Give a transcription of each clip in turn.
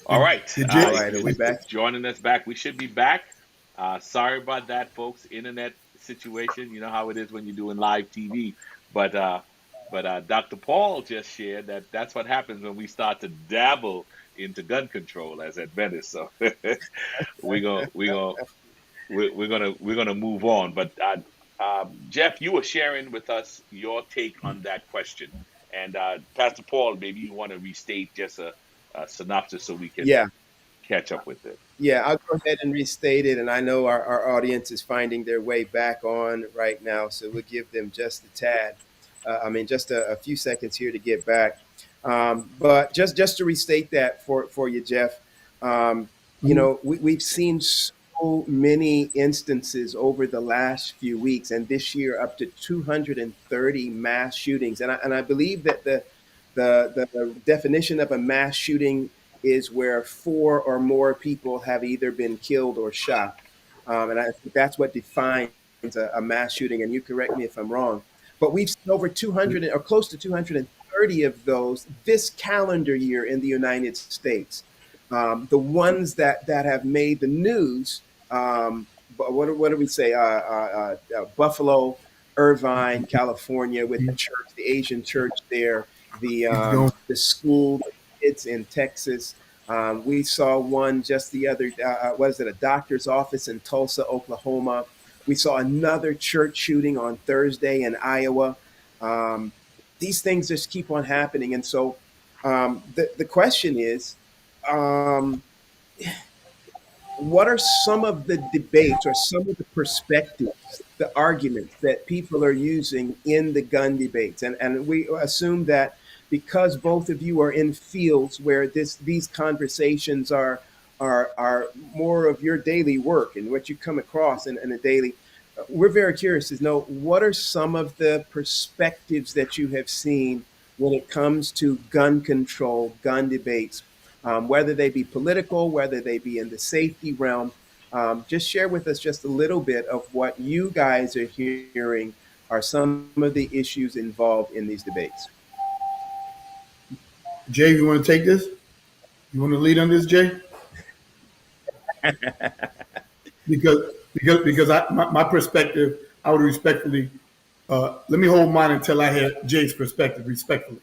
All right. All If right, are you're we back? joining us back, we should be back. Sorry about that, folks. Internet situation. You know how it is when you're doing live TV. But Dr. Paul just shared that that's what happens when we start to dabble into gun control as Adventists. So we're gonna we're gonna we're gonna move on. But Jeff, you were sharing with us your take on that question, and Pastor Paul, maybe you want to restate just a synopsis so we can Yeah, catch up with it. yeah, I'll go ahead and restate it. And I know our audience is finding their way back on right now, so we'll give them just a tad. Just a few seconds here to get back. But just to restate that for you, Jeff, um, we've seen so many instances over the last few weeks, and this year up to 230 mass shootings. And I believe that the definition of a mass shooting is where four or more people have either been killed or shot. And I think that's what defines a mass shooting. And you correct me if I'm wrong. But we've seen over 200 or close to 230 of those this calendar year in the United States. The ones that have made the news, but what do we say? Buffalo, Irvine, California, with the church, the Asian church there, the school, the kids in Texas. We saw one just the other, was it a doctor's office in Tulsa, Oklahoma? We saw another church shooting on Thursday in Iowa. Um, these things just keep on happening. And so the question is, um, what are some of the debates or some of the perspectives, the arguments that people are using in the gun debates? And we assume that because both of you are in fields where these conversations are more of your daily work and what you come across in a daily, we're very curious to know what are some of the perspectives that you have seen when it comes to gun control, gun debates, whether they be political, whether they be in the safety realm. Just share with us just a little bit of what you guys are hearing are some of the issues involved in these debates. Jay, you want to take this? You want to lead on this, Jay? Because my perspective, I would respectfully let me hold mine until I hear Jay's perspective respectfully.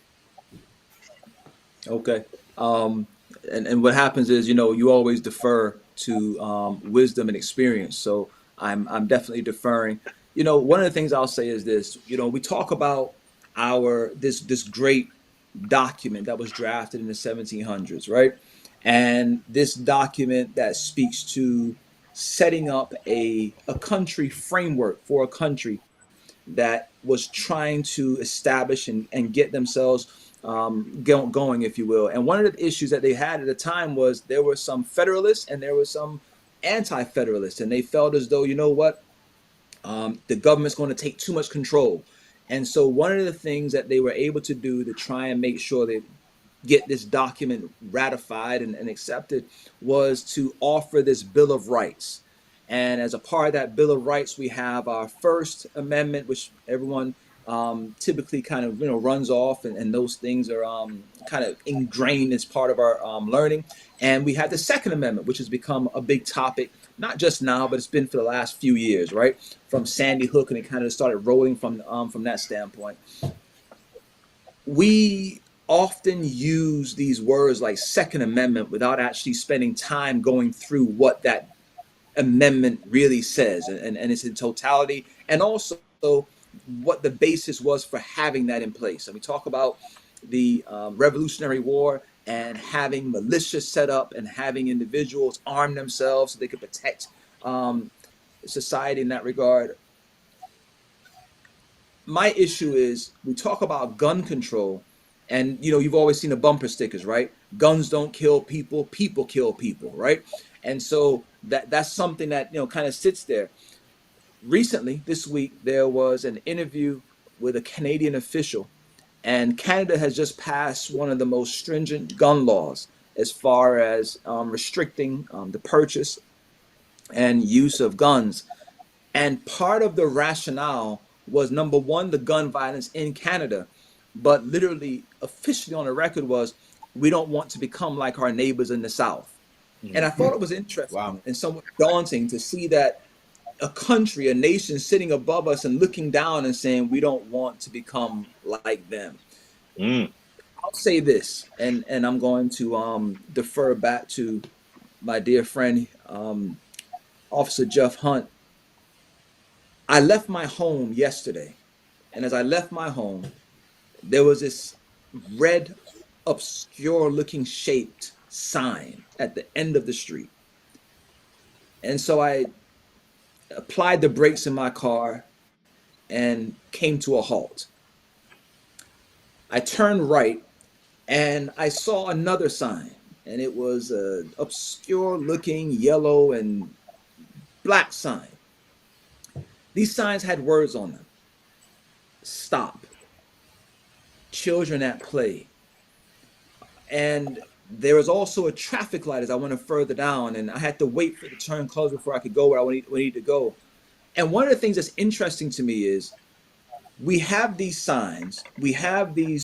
Okay. Um, and what happens is, you always defer to wisdom and experience. So I'm definitely deferring. One of the things I'll say is this. We talk about this great document that was drafted in the 1700s, right? And this document that speaks to setting up a country framework for a country that was trying to establish and get themselves going, if you will. And one of the issues that they had at the time was there were some Federalists and there were some anti-Federalists, and they felt as though, what, the government's going to take too much control. And so one of the things that they were able to do to try and make sure they get this document ratified and accepted was to offer this Bill of Rights. And as a part of that Bill of Rights, we have our First Amendment, which everyone typically kind of runs off, and those things are kind of ingrained as part of our learning. And we have the Second Amendment, which has become a big topic, not just now, but it's been for the last few years, right? From Sandy Hook, and it kind of started rolling from that standpoint. We often use these words like Second Amendment without actually spending time going through what that amendment really says and its in totality, and also what the basis was for having that in place. And we talk about the Revolutionary War and having militias set up and having individuals arm themselves so they could protect society in that regard. My issue is we talk about gun control, and you've always seen the bumper stickers, right? Guns don't kill people, people kill people, right? And so that's something that kind of sits there. Recently, this week, there was an interview with a Canadian official, and Canada has just passed one of the most stringent gun laws as far as restricting the purchase and use of guns. And part of the rationale was, number one, the gun violence in Canada, but literally officially on the record was we don't want to become like our neighbors in the South. And I thought it was Wow. interesting and somewhat daunting to see that a country, a nation sitting above us and looking down and saying, we don't want to become like them. Mm. I'll say this, and I'm going to defer back to my dear friend, Officer Jeff Hunt. I left my home yesterday, and as I left my home, there was this red, obscure looking shaped sign at the end of the street. And so I applied the brakes in my car and came to a halt. I turned right and I saw another sign, and it was a obscure looking yellow and black sign. These signs had words on them: stop, children at play. And there was also a traffic light as I went further down, and I had to wait for the turn closed before I could go where I needed to go. And one of the things that's interesting to me is we have these signs, we have these